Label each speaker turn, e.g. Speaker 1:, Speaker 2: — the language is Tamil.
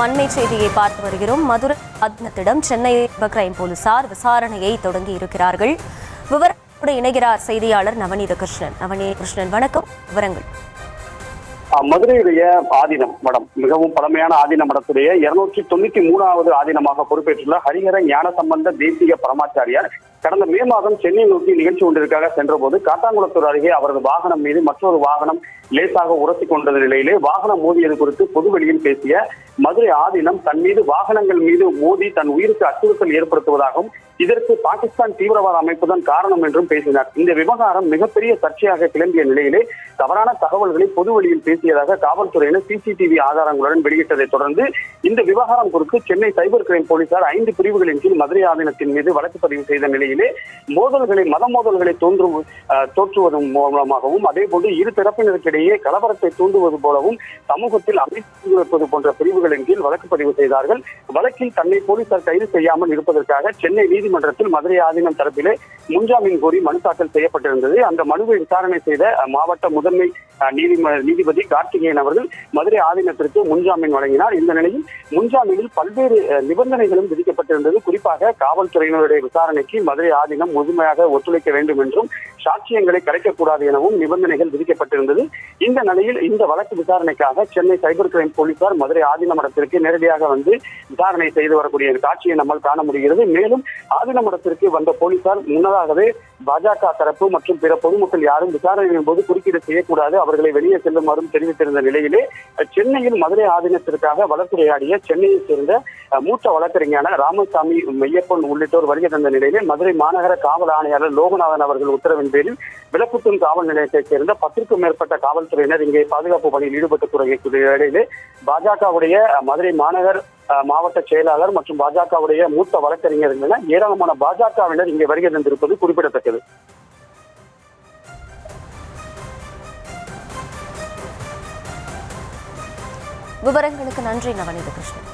Speaker 1: அண்மை செய்தியை பார்த்து வருகிறோம். மதுரை ஆதீனத்திடம் சென்னை கிரைம் போலீசார் விசாரணையை தொடங்கி இருக்கிறார்கள். விவரத்தோடு இணைகிறார் செய்தியாளர் நவநீத கிருஷ்ணன். வணக்கம். விவரங்கள்.
Speaker 2: மதுரையுடைய ஆதீனம் மடம் மிகவும் பழமையான ஆதீன மடத்துடைய 293வது ஆதீனமாக பொறுப்பேற்றுள்ள ஹரிஹர ஞான சம்பந்த தேசிய பரமாச்சாரியார் கடந்த மே மாதம் சென்னை நோக்கி நிகழ்ச்சி ஒன்றிற்காக சென்றபோது காட்டாங்குளத்தூர் அருகே அவரது வாகனம் மீது மற்றொரு வாகனம் லேசாக உரசி கொண்ட நிலையிலே வாகனம் மோதியது குறித்து பொதுவெளியில் பேசிய மதுரை ஆதீனம் தன் மீது வாகனங்கள் மீது மோதி தன் உயிருக்கு அச்சுறுத்தல் ஏற்படுத்துவதாகவும் இதற்கு பாகிஸ்தான் தீவிரவாத அமைப்புதான் காரணம் என்றும் பேசினார். இந்த விவகாரம் மிகப்பெரிய சர்ச்சையாக கிளம்பிய நிலையிலே தவறான தகவல்களை பொதுவெளியில் பேசியதாக காவல்துறையினர் சிசிடிவி ஆதாரங்களுடன் வெளியிட்டதை தொடர்ந்து இந்த விவகாரம் குறித்து சென்னை சைபர் கிரைம் போலீசார் 5 பிரிவுகளின் கீழ் மதுரை ஆதீனத்தில் மீது வழக்கு பதிவு செய்த நிலையிலே மத மோதல்களை தோற்றுவதன் மூலமாகவும் அதே போன்று இரு தரப்பினருக்கிடையே கலவரத்தை தூண்டுவது போலவும் சமூகத்தில் அமைப்பு வைப்பது போன்ற பிரிவுகளின் கீழ் வழக்கு பதிவு செய்தார்கள். வழக்கில் தன்னை போலீசார் கைது செய்யாமல் இருப்பதற்காக சென்னை நீதிமன்றத்தில் மதுரை ஆதீனம் தரப்பிலே முன்ஜாமீன் கோரி மனு தாக்கல் செய்யப்பட்டிருந்தது. அந்த மனுவை விசாரணை செய்த மாவட்ட முதன்மை நீதிபதி கார்த்திகேயன் அவர்கள் மதுரை ஆதீனத்திற்கு முன்ஜாமீன் வழங்கினார். இந்த நிலையில் முன்ஜாமீனில் பல்வேறு நிபந்தனைகளும் விதிக்கப்பட்டிருந்தது. குறிப்பாக காவல்துறையினருடைய விசாரணைக்கு மதுரை ஆதீனம் முழுமையாக ஒத்துழைக்க வேண்டும் என்றும் சாட்சியங்களை கலைக்கக்கூடாது எனவும் நிபந்தனைகள் விதிக்கப்பட்டிருந்தது. இந்த நிலையில் இந்த வழக்கு விசாரணைக்காக சென்னை சைபர் கிரைம் போலீசார் மதுரை ஆதீன மடத்திற்கு நேரடியாக வந்து விசாரணை செய்து வரக்கூடிய காட்சியை நம்மால் காண முடிகிறது. மேலும் ஆதீன மடத்திற்கு வந்த போலீசார் முன்னதாகவே பாஜக தரப்பு மற்றும் பிற பொதுமக்கள் யாரும் விசாரணையின் போது குறுக்கீடு செய்யக்கூடாது, அவர்களை வெளியே செல்லுமாறும் தெரிவித்திருந்த நிலையிலே சென்னையில் மதுரை ஆதீனத்திற்காக வழக்குரையாடிய சென்னையை சேர்ந்த மூத்த வழக்கறிஞரான ராமசாமி மெய்யப்பன் உள்ளிட்டோர் வருகை தந்த நிலையிலே மதுரை மாநகர காவல் ஆணையாளர் லோகநாதன் அவர்கள் உத்தரவின் பேரில் விளக்குத்தூண் காவல் நிலையத்தைச் சேர்ந்த 10க்கும் மேற்பட்ட காவல்துறையினர் இங்கே பாதுகாப்பு பணியில் ஈடுபட்டு இடையிலே பாஜகவுடைய மதுரை மாநகர் மாவட்ட செயலாளர் மற்றும் பாஜகவுடைய மூத்த வழக்கறிஞர்கள் என ஏராளமான பாஜகவினர் இங்கே வருகை தந்திருப்பது குறிப்பிடத்தக்கது.
Speaker 1: விவரங்களுக்கு நன்றி நவநீத கிருஷ்ணன்.